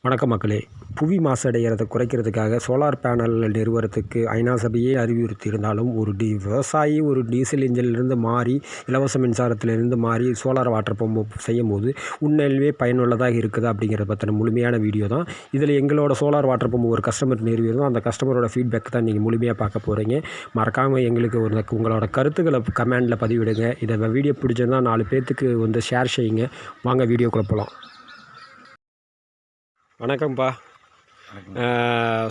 வணக்கம் மக்களே. புவி மாசடைகிறதை குறைக்கிறதுக்காக சோலார் பேனல் நிறுவனத்துக்கு ஐநா சபையே அறிவுறுத்தி இருந்தாலும் விவசாயி ஒரு டீசல் இன்ஜினிலிருந்து மாறி இலவச மின்சாரத்திலிருந்து மாறி சோலார் வாட்டர் பம்பு செய்யும் போது உண்மையிலேயே பயனுள்ளதாக இருக்குது அப்படிங்கிறத பற்றின முழுமையான வீடியோ தான். இதில் எங்களோட சோலார் வாட்டர் பம்பு ஒரு கஸ்டமர் நிறுவியிருந்தோம். அந்த கஸ்டமரோட ஃபீட்பேக் தான் நீங்கள் முழுமையாக பார்க்க போகிறீங்க. மறக்காமல் எங்களுக்கு உங்களோட கருத்துக்களை கமெண்டில் பதிவிடுங்க. இதை வீடியோ பிடிச்சிருந்தால் 4 பேர்த்துக்கு ஷேர் செய்யுங்க. வாங்க வீடியோக்குள்ளே போகலாம். வணக்கம்ப்பா.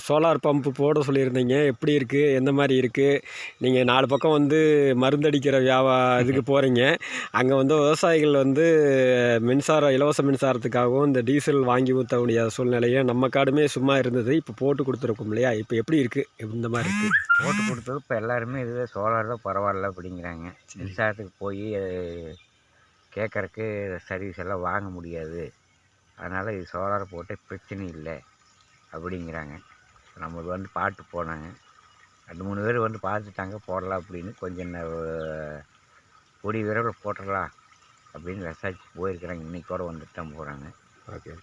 சோலார் பம்பு போட சொல்லியிருந்தீங்க. எப்படி இருக்குது, எந்த மாதிரி இருக்குது? நீங்கள் 4 பக்கம் மருந்தடிக்கிற இதுக்கு போகிறீங்க. அங்கே விவசாயிகள் இலவச மின்சாரத்துக்காகவும் இந்த டீசல் வாங்கி ஊற்ற முடியாத சூழ்நிலையை நம்ம காடுமே சும்மா இருந்தது. இப்போ போட்டு கொடுத்துருக்கோம் இல்லையா? இப்போ எப்படி இருக்குது, இந்த மாதிரி இருக்குது? போட்டு கொடுத்தது இப்போ எல்லாருமே இதுவே சோலார் தான் பரவாயில்ல அப்படிங்கிறாங்க. மின்சாரத்துக்கு போய் கேட்குறக்கு சர்வீஸ் எல்லாம் வாங்க முடியாது, அதனால் இது சோலார் போட்டு பிரச்சனை இல்லை அப்படிங்கிறாங்க. நம்ம பார்த்து போனாங்க. 2-3 பேர் பார்த்துட்டாங்க. போடலாம் அப்படின்னு கொஞ்சம் கூடிய விரைவில் போட்டுடலாம் அப்படின்னு விசாரிச்சு போயிருக்கிறாங்க. இன்றைக்கோட தான் போகிறாங்க. ஓகே.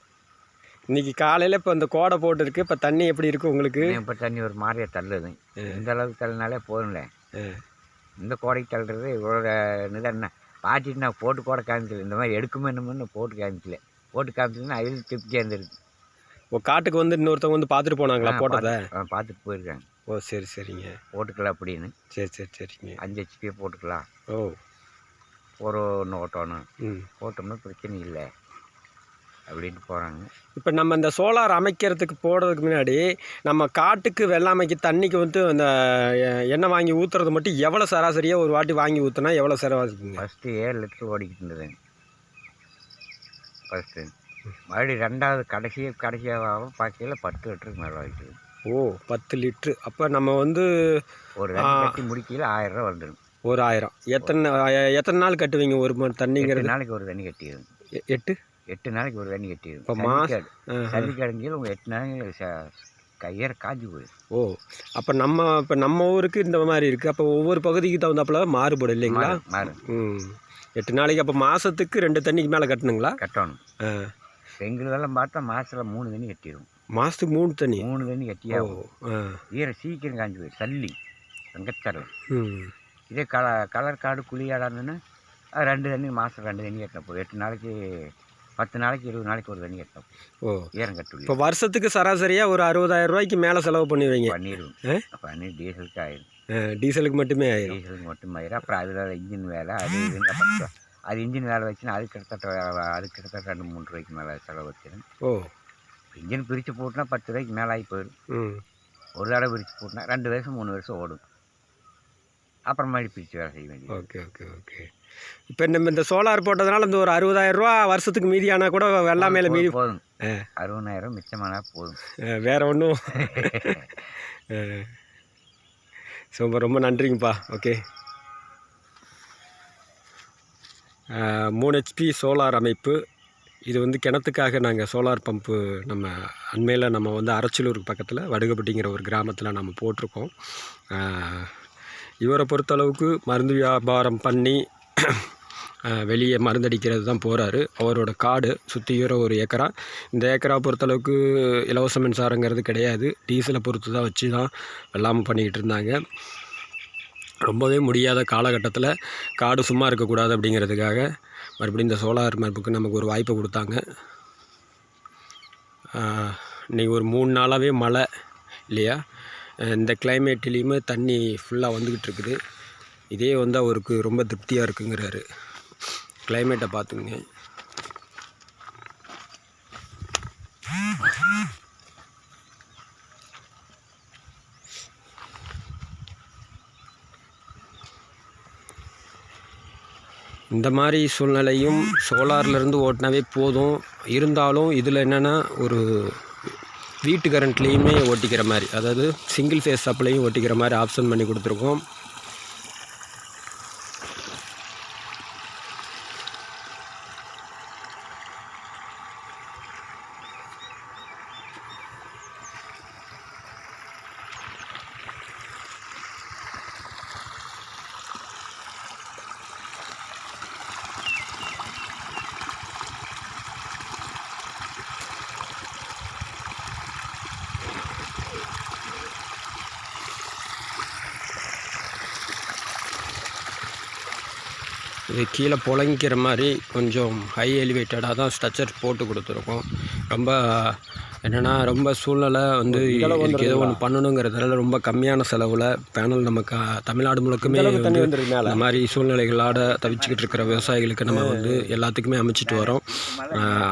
இன்றைக்கி காலையில் இப்போ இந்த கோடை போட்டுருக்கு. இப்போ தண்ணி எப்படி இருக்குது உங்களுக்கு? இப்போ தண்ணி ஒரு மாதிரியாக தள்ளுது. இந்த அளவுக்கு தள்ளினாலே போதும்ல. இந்த கோடைக்கு தள்ளுறது இவ்வளோ என்ன பாட்டிட்டு நான் போட்டு கூட காமிக்கல. இந்த மாதிரி எடுக்குமே என்னமோன்னு போட்டு காமிக்கல. போட்டு காமிச்சிங்கன்னா அதில் திருப்தியாக இருந்துருக்கு. காட்டுக்கு இன்னொருத்தவங்க பார்த்துட்டு போனாங்களா போட்டதை? பார்த்துட்டு போயிருக்காங்க. ஓ சரி சரிங்க. போட்டுக்கலாம் அப்படின்னு. சரிங்க. 5 HP போட்டுக்கலாம். ஓ ஒன்று ஓட்டணும். போட்டோம்னா பிரச்சனை இல்லை அப்படின்ட்டு போகிறாங்க. இப்போ நம்ம இந்த சோலார் அமைக்கிறதுக்கு போடுறதுக்கு முன்னாடி நம்ம காட்டுக்கு வெள்ளாமைக்கு தண்ணிக்கு அந்த எண்ணெய் வாங்கி ஊற்றுறது மட்டும் எவ்வளோ சராசரியாக ஒரு வாட்டி வாங்கி ஊற்றினா எவ்வளோ செலவாக இருக்குங்க? ஃபஸ்ட்டு 7 லிட்டர் ஓடிக்கிட்டு இருந்தது ஃபஸ்ட்டு. மறுபடியும் 2வது கடைசியாக பார்க்கையில் 10 லிட்டருக்கு மேலே ஆகிடுது. ஓ 10 லிட்ரு. அப்போ நம்ம ஒரு கட்டி முடிக்கையில் 1000 ரூபா வந்துடும். ஒரு 1000. எத்தனை நாள் கட்டுவீங்க ஒரு தண்ணிங்கிறது? 8 நாளைக்கு ஒரு தண்ணி கட்டிடும். 8 நாளைக்கு ஒரு தண்ணி கட்டிடும். இப்போ தண்ணி கடைஞ்சியில் உங்கள் 8 நாளைக்கு கையேற காஞ்சி போயிடும். ஓ அப்போ நம்ம ஊருக்கு இந்த மாதிரி இருக்குது. அப்போ ஒவ்வொரு பகுதிக்கு தகுந்தாப்புல மாறுபடும் இல்லைங்களா? மாறும். 8 நாளைக்கு. அப்போ மாதத்துக்கு 2 தண்ணிக்கு மேலே கட்டணுங்களா? கட்டணும். எங்களுதெல்லாம் பார்த்தா மாதத்தில் 3 தண்ணி கட்டிடும். மாதத்துக்கு 3 தண்ணி கட்டியாகும். ஈரம் சீக்கிரம் காஞ்சி போயிடும். சல்லி வெங்கத்தரல். இதே கலர் காடு குழியாடாக இருந்ததுன்னா 2 தண்ணி மாதம் 2 தண்ணி கட்டினா போதும். 8 நாளைக்கு 10 நாளைக்கு 20 நாளைக்கு ஒரு தண்ணி கட்டணும். ஓ ஈரம் கட்டு. இப்போ வருஷத்துக்கு சராசரியாக ஒரு 60,000 ரூபாய்க்கு மேலே செலவு பண்ணிடுவீங்க? பண்ணி டீசலுக்கு ஆயிடும். டீசலுக்கு மட்டுமே ஆயிடும். அப்புறம் அதில் இன்ஜின் வேலை அது இன்ஜின் வேலை வச்சுன்னா அது கிட்டத்தட்ட 2-3 ரூபாய்க்கு மேலே செலவு வச்சிடும். ஓ இன்ஜின் பிரித்து போட்டுனா 10 ரூபாய்க்கு மேலே ஆகி போயிடும். ஒரு தடவை பிரித்து போட்டுனா 2 வருஷம் 3 வருஷம் ஓடும். அப்புறம் மாதிரி பிரித்து வேலை செய்ய வேண்டியது. ஓகே. இப்போ நம்ம இந்த சோலார் போட்டதுனால இந்த ஒரு 60,000 ரூபா வருஷத்துக்கு மீதியானா கூட வெள்ளாமையில் மீதி போதும். 60,000 மிச்சமானா போதும். வேற ஒன்றும். ரொம்ப நன்றிங்கப்பா. ஓகே. 3 HP சோலார் அமைப்பு. இது கிணத்துக்காக நாங்கள் சோலார் பம்பு நம்ம அண்மையில் நம்ம அரச்சலூருக்கு பக்கத்தில் வடுகப்பட்டிங்கிற ஒரு கிராமத்தில் நம்ம போட்டிருக்கோம். இவரை பொறுத்தளவுக்கு மருந்து வியாபாரம் பண்ணி வெளியே மருந்தடிக்கிறது தான் போகிறாரு. அவரோட காடு சுற்றிக்கிற ஒரு ஏக்கரா. இந்த ஏக்கரா பொறுத்தளவுக்கு இலவச மின்சாரங்கிறது கிடையாது. டீசலை பொறுத்து தான் வச்சு தான் வெள்ளாமல் பண்ணிக்கிட்டு இருந்தாங்க. ரொம்பவே முடியாத காலகட்டத்தில் காடு சும்மா இருக்கக்கூடாது அப்படிங்கிறதுக்காக மறுபடியும் இந்த சோலார் அமைப்புக்கு நமக்கு ஒரு வாய்ப்பை கொடுத்தாங்க. இன்றைக்கி ஒரு 3 நாளாகவே மழை இல்லையா? இந்த கிளைமேட்லேயுமே தண்ணி ஃபுல்லாக வந்துக்கிட்டு இருக்குது. இதே அவருக்கு ரொம்ப திருப்தியாக இருக்குங்கிறாரு. கிளைமேட்டை பார்த்துங்க. இந்த மாதிரி சூழ்நிலையும் சோலார்லேருந்து ஓட்டினாவே போதும். இருந்தாலும் இதில் என்னென்னா ஒரு வீட்டு கரண்ட்லேயுமே ஓட்டிக்கிற மாதிரி, அதாவது சிங்கிள் ஃபேஸ் சப்ளையும் ஓட்டிக்கிற மாதிரி ஆப்ஷன் பண்ணி கொடுத்துருக்கோம். இது கீழே புழங்கிக்கிற மாதிரி கொஞ்சம் ஹை எலிவேட்டடாக தான் ஸ்ட்ரக்சர் போட்டு கொடுத்துருக்கோம். ரொம்ப என்னென்னா ரொம்ப சூழ்நிலை வந்து இதுக்கு ஏதோ ஒன்று பண்ணணுங்கிறதுனால ரொம்ப கம்மியான செலவில் பேனல் நமக்கு தமிழ்நாடு முழுக்கமே இந்த மாதிரி சூழ்நிலைகளோட தவிச்சிக்கிட்டு இருக்கிற விவசாயிகளுக்கு நம்ம வந்து எல்லாத்துக்குமே அமைச்சிட்டு வரோம்.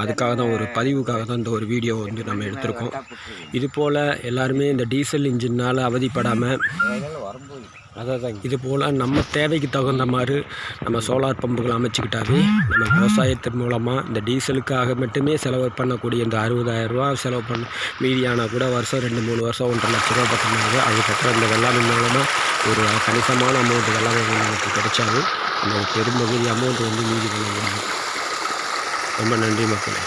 அதுக்காக தான் ஒரு பதிவுக்காக தான் இந்த ஒரு வீடியோ வந்து நம்ம எடுத்திருக்கோம். இது போல் எல்லாருமே இந்த டீசல் இன்ஜினால் அவதிப்படாமல் இது போல் நம்ம தேவைக்கு தகுந்த மாதிரி நம்ம சோலார் பம்புகள் அமைச்சிக்கிட்டாவே நம்ம விவசாயத்தின் மூலமாக இந்த டீசலுக்காக மட்டுமே செலவு பண்ணக்கூடிய இந்த 60,000 ரூபா செலவு பண்ண மீதியானால் கூட வருஷம் 2-3 வருஷம் 1.5 லட்ச ரூபா பக்கமாகுது. அதுக்கப்புறம் இந்த வெள்ளாமை மூலமாக ஒரு கணிசமான அமௌண்ட் வெள்ளாமை நமக்கு கிடைச்சாலும் அந்த பெரும்பகுதி அமௌண்ட் வந்து மீதி பண்ண முடியும். ரொம்ப நன்றி மக்களே.